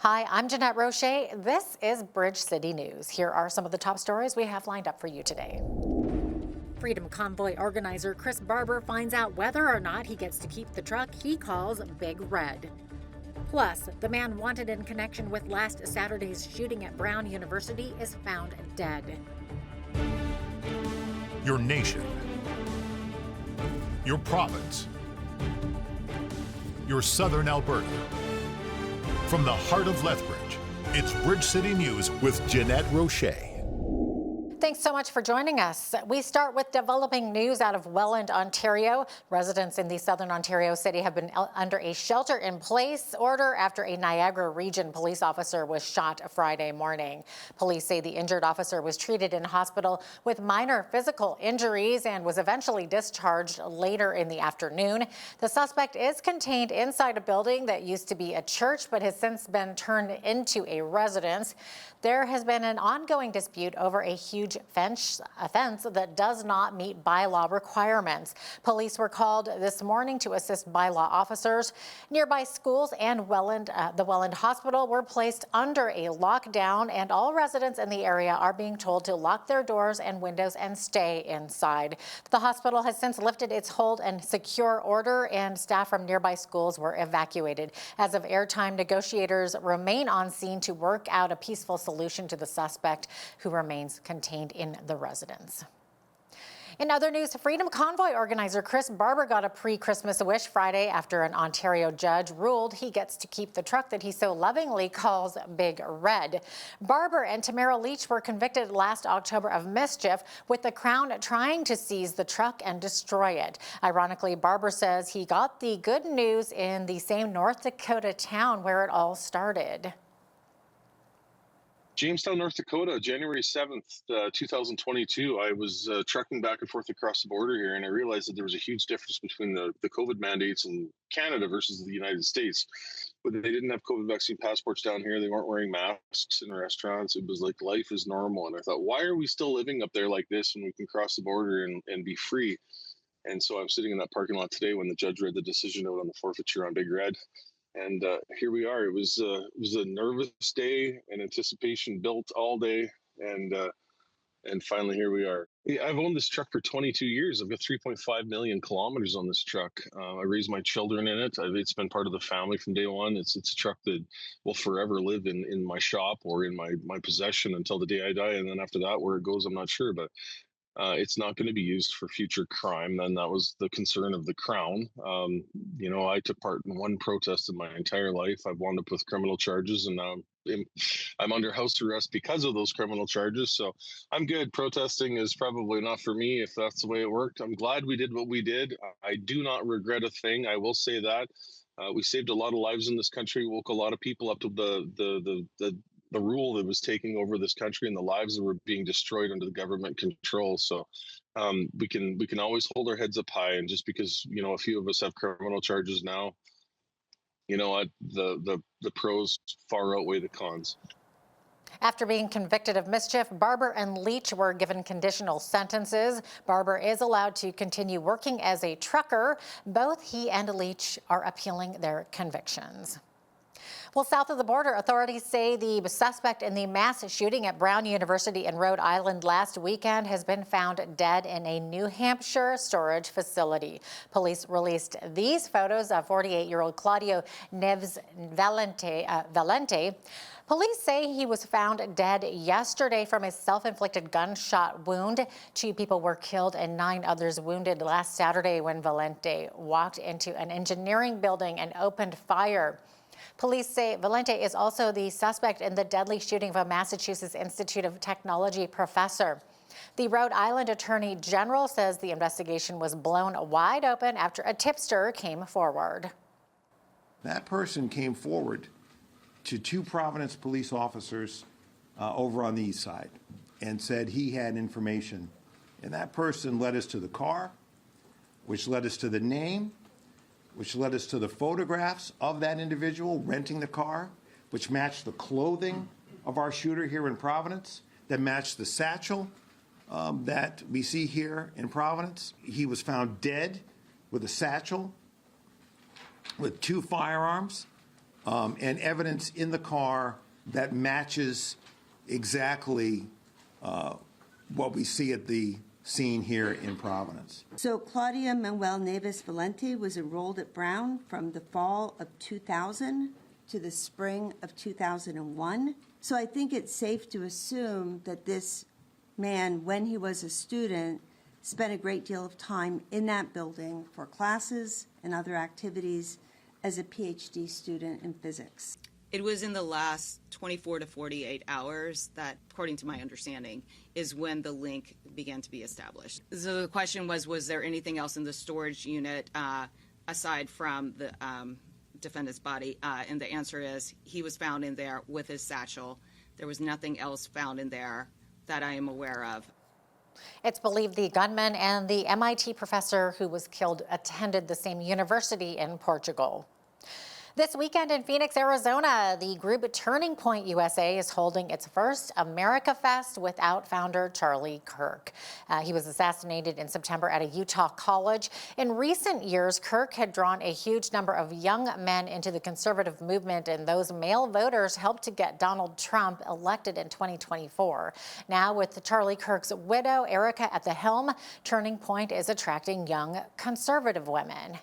Hi, I'm Jeanette Roche. This is Bridge City News. Here are some of the top stories we have lined up for you today. Freedom Convoy organizer Chris Barber finds out whether or not he gets to keep the truck he calls Big Red. Plus, the man wanted in connection with last Saturday's shooting at Brown University is found dead. Your nation, your province, your southern Alberta. From the heart of Lethbridge, it's Bridge City News with Jeanette Roche. Thanks so much for joining us. We start with developing news out of Welland, Ontario. Residents in the southern Ontario city have been under a shelter-in-place order after a Niagara Region police officer was shot Friday morning. Police say the injured officer was treated in hospital with minor physical injuries and was eventually discharged later in the afternoon. The suspect is contained inside a building that used to be a church but has since been turned into a residence. There has been an ongoing dispute over a huge offense that does not meet bylaw requirements. Police were called this morning to assist bylaw officers. Nearby schools and the Welland Hospital were placed under a lockdown, and all residents in the area are being told to lock their doors and windows and stay inside. The hospital has since lifted its hold and secure order, and staff from nearby schools were evacuated. As of airtime, negotiators remain on scene to work out a peaceful solution to the suspect, who remains contained in the residence. In other news, Freedom Convoy organizer Chris Barber got a pre-Christmas wish Friday after an Ontario judge ruled he gets to keep the truck that he so lovingly calls Big Red. Barber and Tamara Leach were convicted last October of mischief, with the Crown trying to seize the truck and destroy it. Ironically, Barber says he got the good news in the same North Dakota town where it all started. Jamestown, North Dakota, January 7th, 2022. I was trucking back and forth across the border here, and I realized that there was a huge difference between the COVID mandates in Canada versus the United States. But they didn't have COVID vaccine passports down here. They weren't wearing masks in restaurants. It was like life is normal. And I thought, why are we still living up there like this when we can cross the border and be free? And so I'm sitting in that parking lot today when the judge read the decision out on the forfeiture on Big Red. And here we are. It was a nervous day, and anticipation built all day, and finally here we are. I've owned this truck for 22 years. I've got 3.5 million kilometers on this truck. I raised my children in it. It's been part of the family from day one. It's a truck that will forever live in my shop or in my possession until the day I die. And then after that, where it goes, I'm not sure. But it's not going to be used for future crime. And that was the concern of the Crown. I took part in one protest in my entire life. I've wound up with criminal charges, and now I'm under house arrest because of those criminal charges. So I'm good. Protesting is probably not for me if that's the way it worked. I'm glad we did what we did. I do not regret a thing. I will say that. We saved a lot of lives in this country, woke a lot of people up to the rule that was taking over this country and the lives that were being destroyed under the government control. So we can always hold our heads up high. And just because, a few of us have criminal charges now, you know what, the pros far outweigh the cons. After being convicted of mischief, Barber and Leach were given conditional sentences. Barber is allowed to continue working as a trucker. Both he and Leach are appealing their convictions. Well, south of the border, authorities say the suspect in the mass shooting at Brown University in Rhode Island last weekend has been found dead in a New Hampshire storage facility. Police released these photos of 48-year-old Claudio Neves Valente. Police say he was found dead yesterday from a self-inflicted gunshot wound. 2 people were killed and 9 others wounded last Saturday when Valente walked into an engineering building and opened fire. Police say Valente is also the suspect in the deadly shooting of a Massachusetts Institute of Technology professor. The Rhode Island Attorney General says the investigation was blown wide open after a tipster came forward. That person came forward to 2 Providence police officers over on the east side and said he had information. And that person led us to the car, which led us to the name, which led us to the photographs of that individual renting the car, which matched the clothing of our shooter here in Providence, that matched the satchel that we see here in Providence. He was found dead with a satchel with 2 firearms and evidence in the car that matches exactly what we see at the scene here in Providence. So Claudia Manuel Neves Valente was enrolled at Brown from the fall of 2000 to the spring of 2001. So I think it's safe to assume that this man, when he was a student, spent a great deal of time in that building for classes and other activities as a PhD student in physics. It was in the last 24 to 48 hours that, according to my understanding, is when the link began to be established. So the question was there anything else in the storage unit aside from the defendant's body? And the answer is he was found in there with his satchel. There was nothing else found in there that I am aware of. It's believed the gunman and the MIT professor who was killed attended the same university in Portugal. This weekend in Phoenix, Arizona, the group Turning Point USA is holding its first America Fest without founder Charlie Kirk. He was assassinated in September at a Utah college. In recent years, Kirk had drawn a huge number of young men into the conservative movement, and those male voters helped to get Donald Trump elected in 2024. Now, with Charlie Kirk's widow, Erica, at the helm, Turning Point is attracting young conservative women.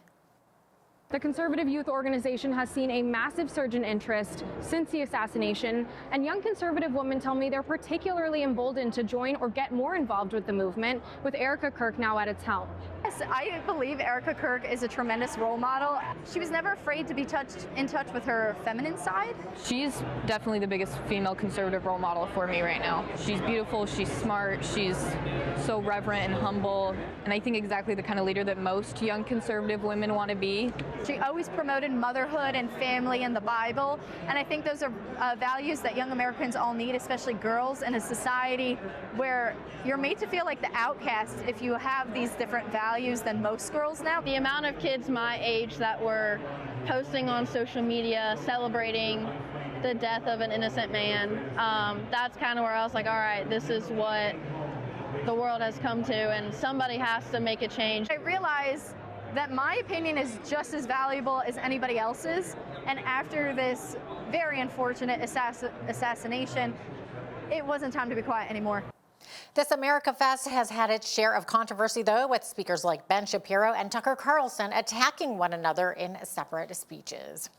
The conservative youth organization has seen a massive surge in interest since the assassination, and young conservative women tell me they're particularly emboldened to join or get more involved with the movement, with Erica Kirk now at its helm. Yes, I believe Erica Kirk is a tremendous role model. She was never afraid to be in touch with her feminine side. She's definitely the biggest female conservative role model for me right now. She's beautiful, she's smart, she's so reverent and humble, and I think exactly the kind of leader that most young conservative women want to be. She always promoted motherhood and family and the Bible, and I think those are values that young Americans all need, especially girls in a society where you're made to feel like the outcast if you have these different values than most girls now. The amount of kids my age that were posting on social media celebrating the death of an innocent man, that's kind of where I was like, all right, this is what the world has come to, and somebody has to make a change. I realized that my opinion is just as valuable as anybody else's, and after this very unfortunate assassination, it wasn't time to be quiet anymore. This America Fest has had its share of controversy, though, with speakers like Ben Shapiro and Tucker Carlson attacking one another in separate speeches.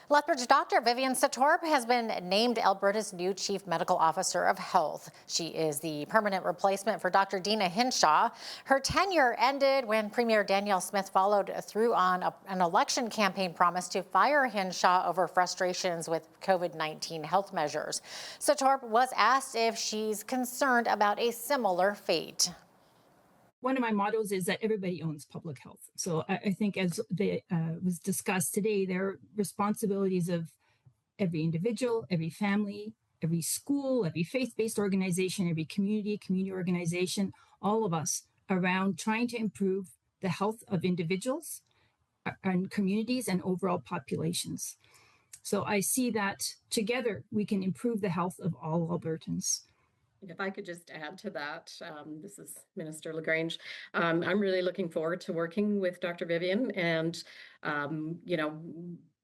Lethbridge Dr. Vivian Satorp has been named Alberta's new Chief Medical Officer of Health. She is the permanent replacement for Dr. Dina Hinshaw. Her tenure ended when Premier Danielle Smith followed through on an election campaign promise to fire Hinshaw over frustrations with COVID-19 health measures. Satorp was asked if she's concerned about a similar fate. One of my mottos is that everybody owns public health. So I think, as was discussed today, there are responsibilities of every individual, every family, every school, every faith-based organization, every community organization, all of us around trying to improve the health of individuals and communities and overall populations. So I see that together we can improve the health of all Albertans. If I could just add to that, this is Minister LaGrange. I'm really looking forward to working with Dr. Vivian and,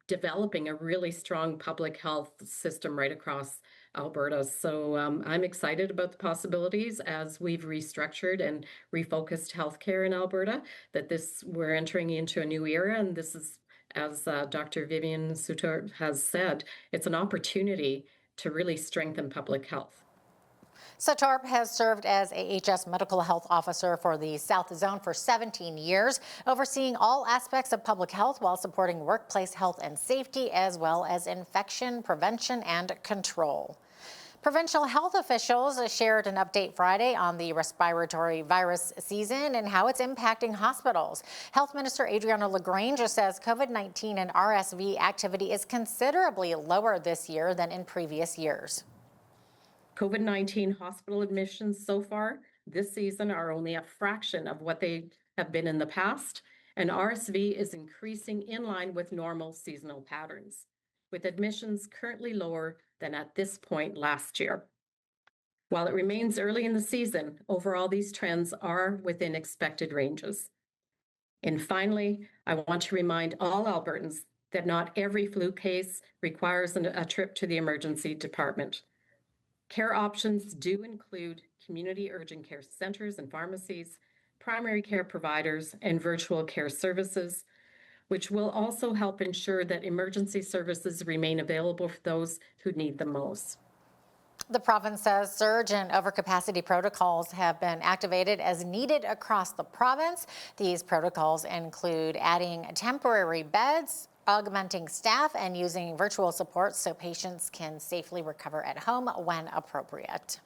developing a really strong public health system right across Alberta. So I'm excited about the possibilities as we've restructured and refocused healthcare in Alberta, that we're entering into a new era. And this is, as Dr. Vivian Satorp has said, it's an opportunity to really strengthen public health. Satorp has served as AHS Medical Health Officer for the South Zone for 17 years, overseeing all aspects of public health while supporting workplace health and safety, as well as infection prevention and control. Provincial health officials shared an update Friday on the respiratory virus season and how it's impacting hospitals. Health Minister Adriana LaGrange says COVID-19 and RSV activity is considerably lower this year than in previous years. COVID-19 hospital admissions so far this season are only a fraction of what they have been in the past, and RSV is increasing in line with normal seasonal patterns, with admissions currently lower than at this point last year. While it remains early in the season, overall these trends are within expected ranges. And finally, I want to remind all Albertans that not every flu case requires a trip to the emergency department. Care options do include community urgent care centers and pharmacies, primary care providers, and virtual care services, which will also help ensure that emergency services remain available for those who need them most. The province says surge and overcapacity protocols have been activated as needed across the province. These protocols include adding temporary beds, augmenting staff, and using virtual support so patients can safely recover at home when appropriate.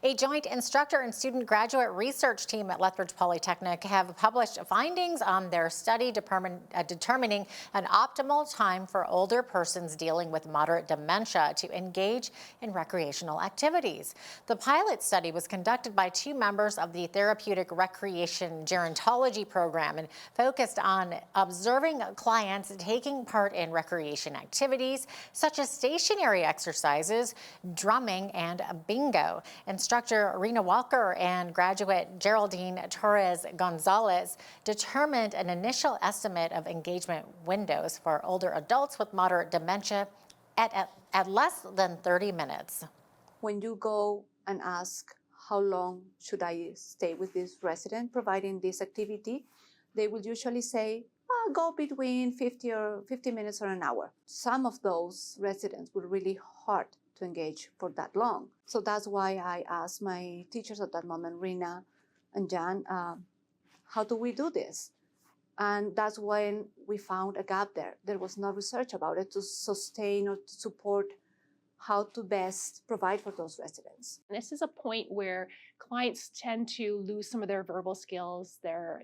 A joint instructor and student graduate research team at Lethbridge Polytechnic have published findings on their study determining an optimal time for older persons dealing with moderate dementia to engage in recreational activities. The pilot study was conducted by 2 members of the Therapeutic Recreation Gerontology program and focused on observing clients taking part in recreation activities such as stationary exercises, drumming, and bingo. Instructor Rena Walker and graduate Geraldine Torres Gonzalez determined an initial estimate of engagement windows for older adults with moderate dementia at less than 30 minutes. When you go and ask how long should I stay with this resident providing this activity, they will usually say, go between 50 minutes or an hour. Some of those residents were really hard to engage for that long. So that's why I asked my teachers at that moment, Rena and Jan, how do we do this? And that's when we found a gap there. There was no research about it to sustain or to support how to best provide for those residents. This is a point where clients tend to lose some of their verbal skills, their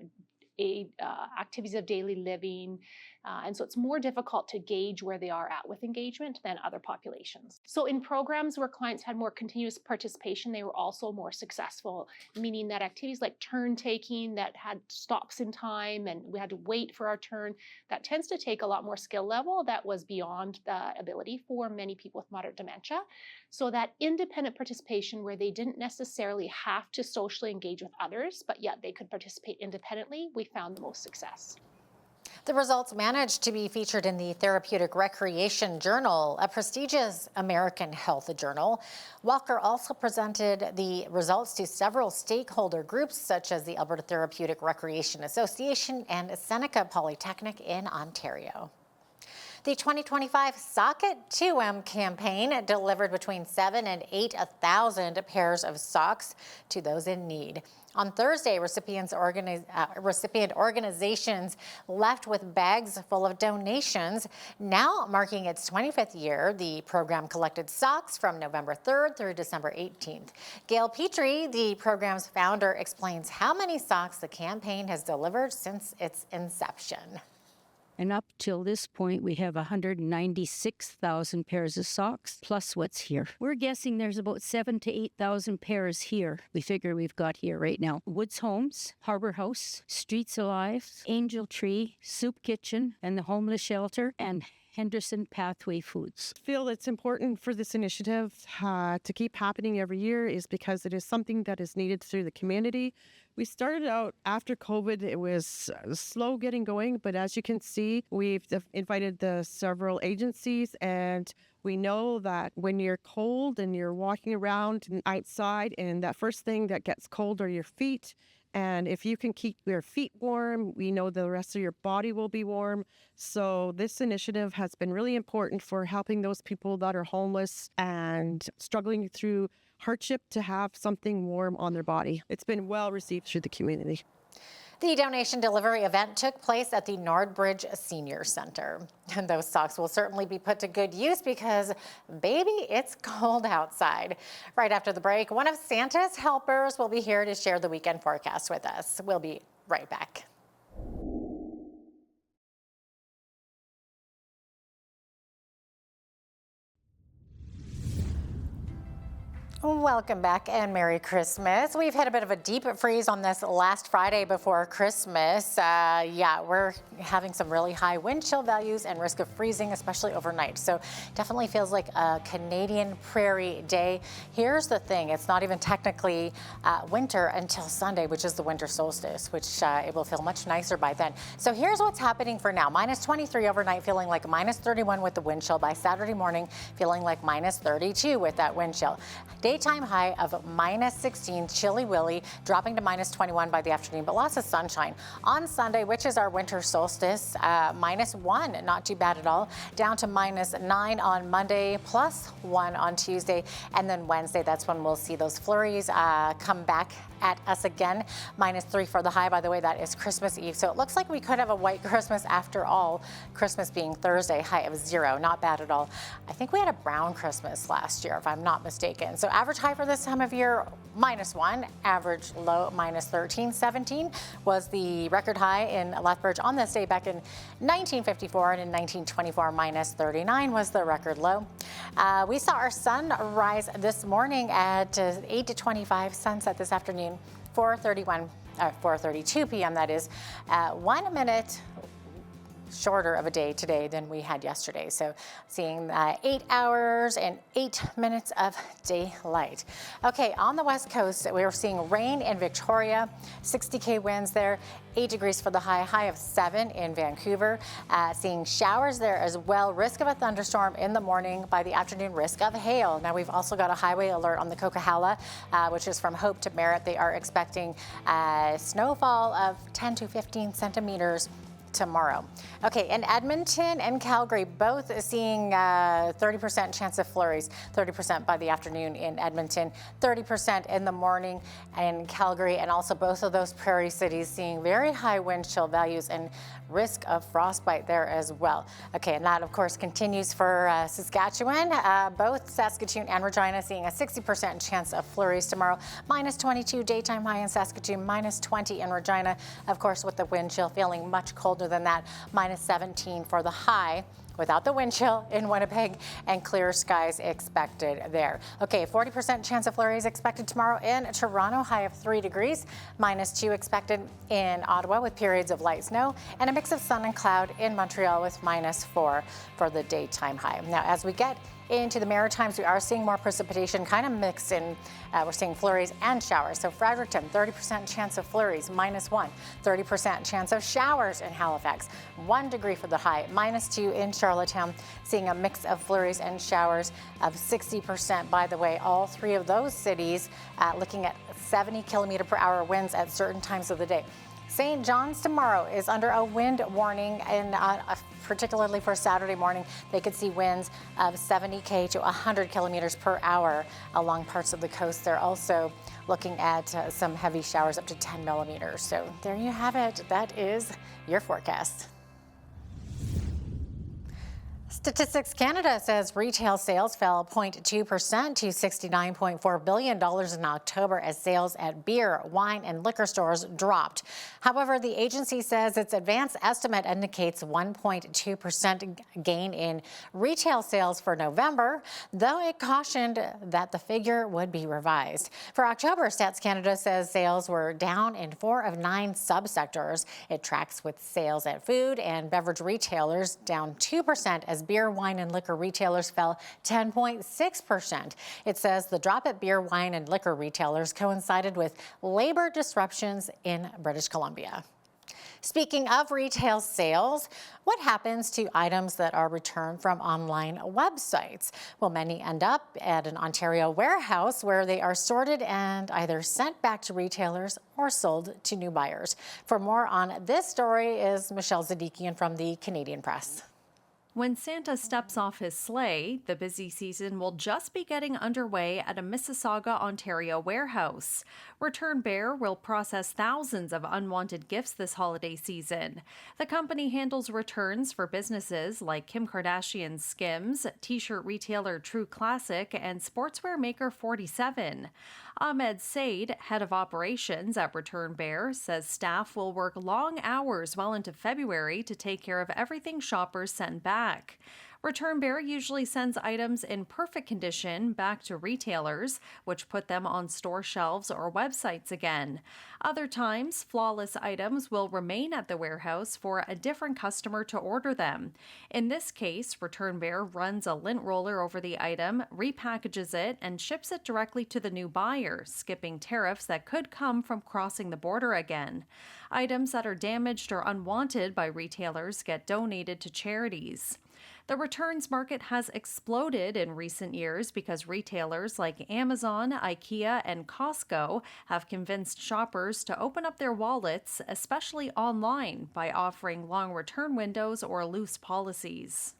activities of daily living, and so it's more difficult to gauge where they are at with engagement than other populations. So in programs where clients had more continuous participation, they were also more successful, meaning that activities like turn taking that had stops in time and we had to wait for our turn, that tends to take a lot more skill level that was beyond the ability for many people with moderate dementia. So that independent participation where they didn't necessarily have to socially engage with others, but yet they could participate independently, we found the most success. The results managed to be featured in the Therapeutic Recreation Journal, a prestigious American health journal. Walker also presented the results to several stakeholder groups, such as the Alberta Therapeutic Recreation Association and Seneca Polytechnic in Ontario. The 2025 Sock It 2M campaign delivered between 7,000 and 8,000 pairs of socks to those in need. On Thursday, recipient organizations left with bags full of donations. Now marking its 25th year, the program collected socks from November 3rd through December 18th. Gail Petrie, the program's founder, explains how many socks the campaign has delivered since its inception. And up till this point, we have 196,000 pairs of socks, plus what's here. We're guessing there's about 7,000 to 8,000 pairs here. We figure we've got here right now. Woods Homes, Harbor House, Streets Alive, Angel Tree, Soup Kitchen, and the Homeless Shelter, and Henderson Pathway Foods. I feel it's important for this initiative to keep happening every year is because it is something that is needed through the community. We started out after COVID. It was slow getting going, but as you can see, we've invited the several agencies, and we know that when you're cold and you're walking around and outside, and that first thing that gets cold are your feet. And if you can keep your feet warm, we know the rest of your body will be warm. So this initiative has been really important for helping those people that are homeless and struggling through hardship to have something warm on their body. It's been well received through the community. The donation delivery event took place at the Lethbridge Senior Centre. And those socks will certainly be put to good use because, baby, it's cold outside. Right after the break, one of Santa's helpers will be here to share the weekend forecast with us. We'll be right back. Welcome back and Merry Christmas. We've had a bit of a deep freeze on this last Friday before Christmas. We're having some really high wind chill values and risk of freezing, especially overnight. So definitely feels like a Canadian prairie day. Here's the thing, it's not even technically winter until Sunday, which is the winter solstice, which it will feel much nicer by then. So here's what's happening for now. Minus 23 overnight, feeling like minus 31 with the wind chill. By Saturday morning, feeling like minus 32 with that wind chill. Daytime high of minus 16, chilly willy, dropping to minus 21 by the afternoon, but lots of sunshine. On Sunday, which is our winter solstice, minus 1, not too bad at all, down to minus 9 on Monday, plus 1 on Tuesday, and then Wednesday, that's when we'll see those flurries come back at us again. Minus 3 for the high, by the way, that is Christmas Eve. So it looks like we could have a white Christmas after all, Christmas being Thursday, high of 0, not bad at all. I think we had a brown Christmas last year, if I'm not mistaken. So average high for this time of year, minus 1, average low, minus 13. 17 was the record high in Lethbridge on this day back in 1954, and in 1924, minus 39 was the record low. We saw our sun rise this morning at 8:25, sunset this afternoon, 4:32 p.m. That is 1 minute shorter of a day today than we had yesterday. So seeing 8 hours and 8 minutes of daylight. Okay, on the west coast, we are seeing rain in Victoria, 60k winds there, 8 degrees for the high of 7 in Vancouver. Seeing showers there as well, risk of a thunderstorm in the morning, by the afternoon risk of hail. Now we've also got a highway alert on the Coquihalla, which is from Hope to Merritt. They are expecting snowfall of 10 to 15 centimeters tomorrow. Okay, in Edmonton and Calgary, both seeing 30% chance of flurries, 30% by the afternoon in Edmonton, 30% in the morning in Calgary, and also both of those prairie cities seeing very high wind chill values and risk of frostbite there as well. Okay, and that of course continues for Saskatchewan. Both Saskatoon and Regina seeing a 60% chance of flurries tomorrow, minus 22 daytime high in Saskatoon, minus 20 in Regina. Of course, with the wind chill feeling much colder than that, minus 17 for the high without the wind chill in Winnipeg, and clear skies expected there. Okay, 40% chance of flurries expected tomorrow in Toronto, high of 3 degrees, minus 2 expected in Ottawa with periods of light snow, and a mix of sun and cloud in Montreal with minus 4 for the daytime high. Now, as we get into the Maritimes, we are seeing more precipitation kind of mixed in. We're seeing flurries and showers. So Fredericton, 30% chance of flurries, minus 1. 30% chance of showers in Halifax, 1 degree for the high, minus 2 in Charlottetown. Seeing a mix of flurries and showers of 60%. By the way, all three of those cities looking at 70 kilometer per hour winds at certain times of the day. St. John's tomorrow is under a wind warning, and particularly for Saturday morning, they could see winds of 70k to 100 kilometers per hour along parts of the coast. They're also looking at some heavy showers up to 10 millimeters. So there you have it. That is your forecast. Statistics Canada says retail sales fell 0.2% to $69.4 billion in October as sales at beer, wine, and liquor stores dropped. However, the agency says its advanced estimate indicates 1.2% gain in retail sales for November, though it cautioned that the figure would be revised. For October, Stats Canada says sales were down in 4 of 9 subsectors. It tracks with sales at food and beverage retailers down 2% as beer, wine, and liquor retailers fell 10.6%. It says the drop at beer, wine, and liquor retailers coincided with labor disruptions in British Columbia. Speaking of retail sales, what happens to items that are returned from online websites? Well, many end up at an Ontario warehouse where they are sorted and either sent back to retailers or sold to new buyers. For more on this story is Michelle Zadikian from the Canadian Press. When Santa steps off his sleigh, the busy season will just be getting underway at a Mississauga, Ontario warehouse. Return Bear will process thousands of unwanted gifts this holiday season. The company handles returns for businesses like Kim Kardashian's Skims, t-shirt retailer True Classic, and sportswear maker 47. Ahmed Said, head of operations at Return Bear, says staff will work long hours well into February to take care of everything shoppers send back. Return Bear usually sends items in perfect condition back to retailers, which put them on store shelves or websites again. Other times, flawless items will remain at the warehouse for a different customer to order them. In this case, Return Bear runs a lint roller over the item, repackages it, and ships it directly to the new buyer, skipping tariffs that could come from crossing the border again. Items that are damaged or unwanted by retailers get donated to charities. The returns market has exploded in recent years because retailers like Amazon, IKEA, and Costco have convinced shoppers to open up their wallets, especially online, by offering long return windows or loose policies.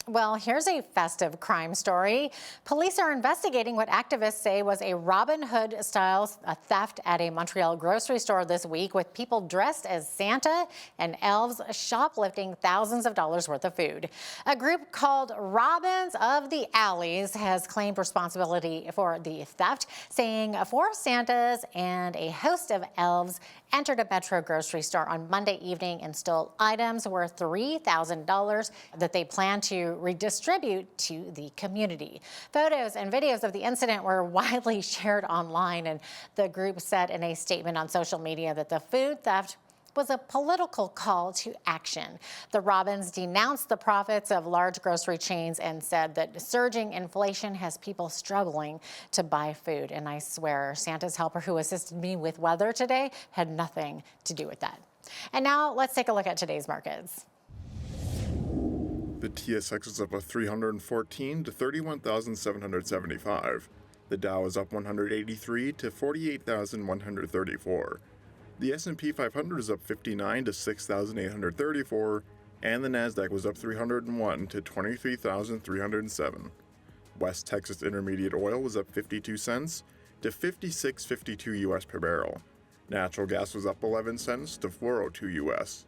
Well, here's a festive crime story. Police are investigating what activists say was a Robin Hood-style theft at a Montreal grocery store this week, with people dressed as Santa and elves shoplifting thousands of dollars worth of food. A group called Robins of the Alleys has claimed responsibility for the theft, saying 4 Santas and a host of elves entered a Metro grocery store on Monday evening and stole items worth $3,000 that they plan to redistribute to the community. Photos and videos of the incident were widely shared online, and the group said in a statement on social media that the food theft was a political call to action. The Robins denounced the profits of large grocery chains and said that surging inflation has people struggling to buy food. And I swear, Santa's helper who assisted me with weather today had nothing to do with that. And now let's take a look at today's markets. The TSX is up 314 to 31,775. The Dow is up 183 to 48,134. The S&P 500 is up 59 to 6,834, and the Nasdaq was up 301 to 23,307. West Texas Intermediate oil was up 52 cents to 56.52 US per barrel. Natural gas was up 11 cents to 402 US.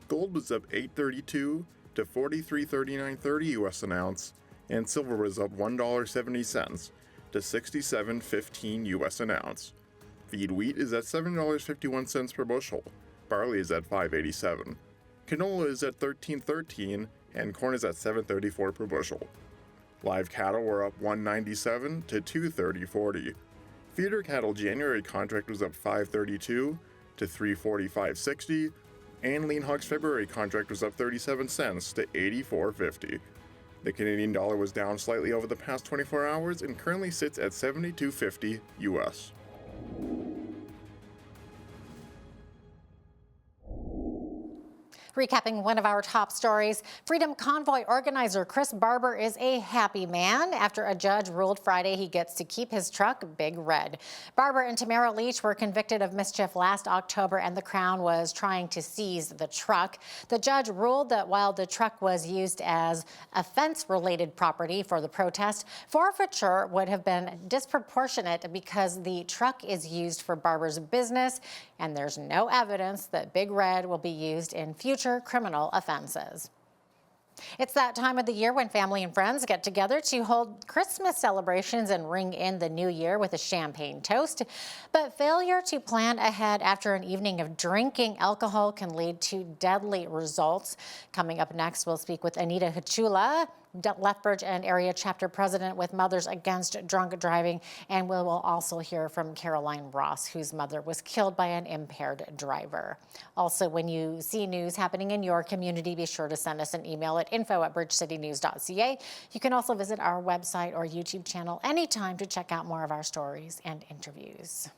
Gold was up 8.32 to 43.3930 US an ounce, and silver was up $1.70 to 67.15 US an ounce. Feed wheat is at $7.51 per bushel. Barley is at $5.87. Canola is at $13.13, and corn is at $7.34 per bushel. Live cattle were up $1.97 to $2.30.40. Feeder cattle January contract was up $5.32 to $3.45.60, and lean hogs February contract was up 37 cents to $84.50. The Canadian dollar was down slightly over the past 24 hours and currently sits at $72.50 US. Recapping one of our top stories, Freedom Convoy organizer Chris Barber is a happy man after a judge ruled Friday he gets to keep his truck Big Red. Barber and Tamara Leach were convicted of mischief last October, and the Crown was trying to seize the truck. The judge ruled that while the truck was used as offense-related property for the protest, forfeiture would have been disproportionate because the truck is used for Barber's business, and there's no evidence that Big Red will be used in future criminal offenses. It's that time of the year when family and friends get together to hold Christmas celebrations and ring in the new year with a champagne toast. But failure to plan ahead after an evening of drinking alcohol can lead to deadly results. Coming up next, we'll speak with Anita Hachula, Lethbridge and area chapter president with Mothers Against Drunk Driving, and we will also hear from Caroline Ross, whose mother was killed by an impaired driver. Also, when you see news happening in your community, be sure to send us an email at info@bridgecitynews.ca. You can also visit our website or YouTube channel anytime to check out more of our stories and interviews.